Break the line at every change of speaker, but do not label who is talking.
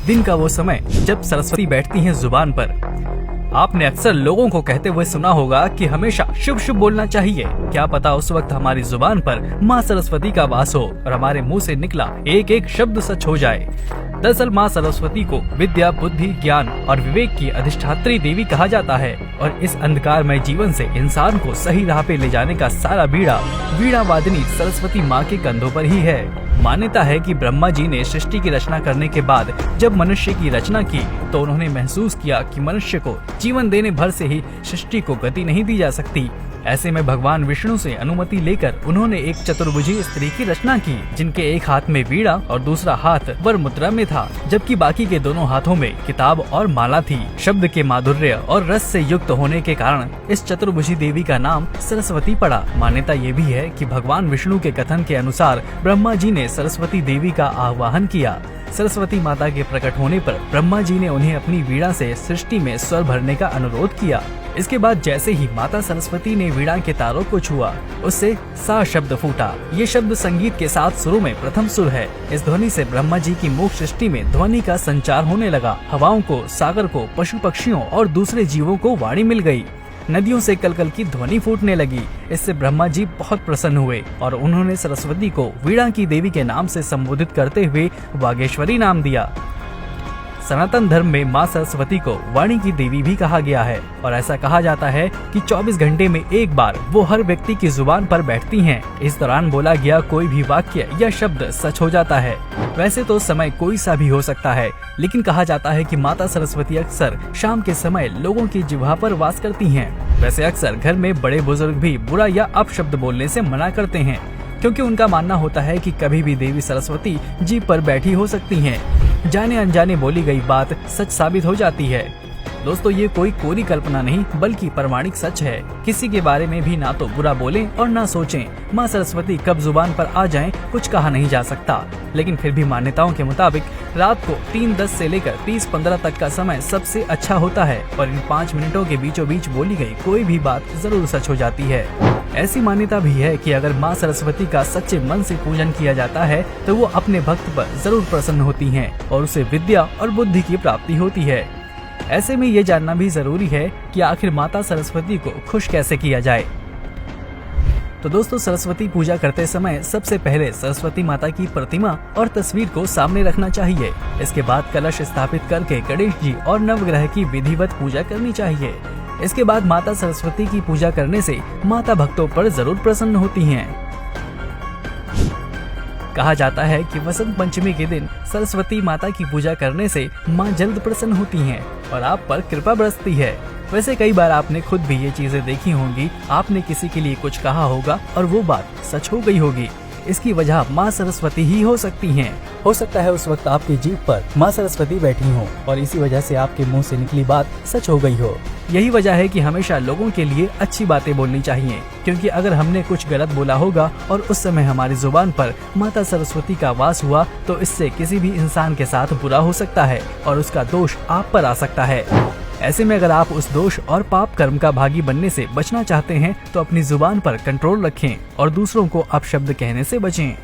दिन का वो समय जब सरस्वती बैठती हैं जुबान पर। आपने अक्सर लोगों को कहते हुए सुना होगा कि हमेशा शुभ शुभ बोलना चाहिए। क्या पता उस वक्त हमारी जुबान पर माँ सरस्वती का वास हो और हमारे मुंह से निकला एक एक शब्द सच हो जाए। दरअसल माँ सरस्वती को विद्या, बुद्धि, ज्ञान और विवेक की अधिष्ठात्री देवी कहा जाता है और इस अंधकारमय जीवन से इंसान को सही राह पे ले जाने का सारा बीड़ा वीणा वादिनी सरस्वती माँ के कंधों पर ही है। मान्यता है कि ब्रह्मा जी ने सृष्टि की रचना करने के बाद जब मनुष्य की रचना की तो उन्होंने महसूस किया कि मनुष्य को जीवन देने भर से ही सृष्टि को गति नहीं दी जा सकती। ऐसे में भगवान विष्णु से अनुमति लेकर उन्होंने एक चतुर्भुजी स्त्री की रचना की, जिनके एक हाथ में वीणा और दूसरा हाथ वर मुद्रा में था, जबकि बाकी के दोनों हाथों में किताब और माला थी। शब्द के माधुर्य और रस से युक्त होने के कारण इस चतुर्भुजी देवी का नाम सरस्वती पड़ा। मान्यता ये भी है कि भगवान विष्णु के कथन के अनुसार ब्रह्मा जी ने सरस्वती देवी का आह्वान किया। सरस्वती माता के प्रकट होने पर ब्रह्मा जी ने उन्हें अपनी वीणा से सृष्टि में स्वर भरने का अनुरोध किया। इसके बाद जैसे ही माता सरस्वती ने वीणा के तारों को छुआ, उससे सा शब्द फूटा। ये शब्द संगीत के 7 सुरों में प्रथम सुर है। इस ध्वनि से ब्रह्मा जी की मोक्ष सृष्टि में ध्वनि का संचार होने लगा। हवाओं को, सागर को, पशु पक्षियों और दूसरे जीवों को वाणी मिल गई। नदियों से कलकल की ध्वनि फूटने लगी। इससे ब्रह्मा जी बहुत प्रसन्न हुए और उन्होंने सरस्वती को वीणा की देवी के नाम से संबोधित करते हुए वागेश्वरी नाम दिया। सनातन धर्म में माँ सरस्वती को वाणी की देवी भी कहा गया है और ऐसा कहा जाता है कि 24 घंटे में एक बार वो हर व्यक्ति की जुबान पर बैठती हैं। इस दौरान बोला गया कोई भी वाक्य या शब्द सच हो जाता है। वैसे तो समय कोई सा भी हो सकता है, लेकिन कहा जाता है कि माता सरस्वती अक्सर शाम के समय लोगों की जिह्वा पर वास करती हैं। वैसे अक्सर घर में बड़े बुजुर्ग भी बुरा या अपशब्द बोलने से मना करते हैं, क्योंकि उनका मानना होता है कि कभी भी देवी सरस्वती जीभ पर बैठी हो सकती हैं। जाने अनजाने बोली गई बात सच साबित हो जाती है। दोस्तों, ये कोई कोरी कल्पना नहीं बल्कि प्रमाणिक सच है। किसी के बारे में भी ना तो बुरा बोलें और ना सोचें। माँ सरस्वती कब जुबान पर आ जाएं कुछ कहा नहीं जा सकता, लेकिन फिर भी मान्यताओं के मुताबिक रात को 3:10 से लेकर 30:15 तक का समय सबसे अच्छा होता है और इन 5 मिनटों के बीचों बीच बोली गई कोई भी बात जरूर सच हो जाती है। ऐसी मान्यता भी है कि अगर माँ सरस्वती का सच्चे मन से पूजन किया जाता है तो वो अपने भक्त पर जरूर प्रसन्न होती हैं और उसे विद्या और बुद्धि की प्राप्ति होती है। ऐसे में ये जानना भी जरूरी है कि आखिर माता सरस्वती को खुश कैसे किया जाए। तो दोस्तों, सरस्वती पूजा करते समय सबसे पहले सरस्वती माता की प्रतिमा और तस्वीर को सामने रखना चाहिए। इसके बाद कलश स्थापित करके गणेश जी और नवग्रह की विधिवत पूजा करनी चाहिए। इसके बाद माता सरस्वती की पूजा करने से माता भक्तों पर जरूर प्रसन्न होती हैं। कहा जाता है कि वसंत पंचमी के दिन सरस्वती माता की पूजा करने से माँ जल्द प्रसन्न होती हैं और आप पर कृपा बरसती है। वैसे कई बार आपने खुद भी ये चीजें देखी होंगी। आपने किसी के लिए कुछ कहा होगा और वो बात सच हो गई होगी। इसकी वजह माँ सरस्वती ही हो सकती हैं। हो सकता है उस वक्त आपकी जीभ पर माँ सरस्वती बैठी हो और इसी वजह से आपके मुंह से निकली बात सच हो गई हो। यही वजह है कि हमेशा लोगों के लिए अच्छी बातें बोलनी चाहिए, क्योंकि अगर हमने कुछ गलत बोला होगा और उस समय हमारी जुबान पर माता सरस्वती का वास हुआ तो इससे किसी भी इंसान के साथ बुरा हो सकता है और उसका दोष आप पर आ सकता है। ऐसे में अगर आप उस दोष और पाप कर्म का भागी बनने से बचना चाहते हैं तो अपनी जुबान पर कंट्रोल रखें और दूसरों को अपशब्द कहने से बचें।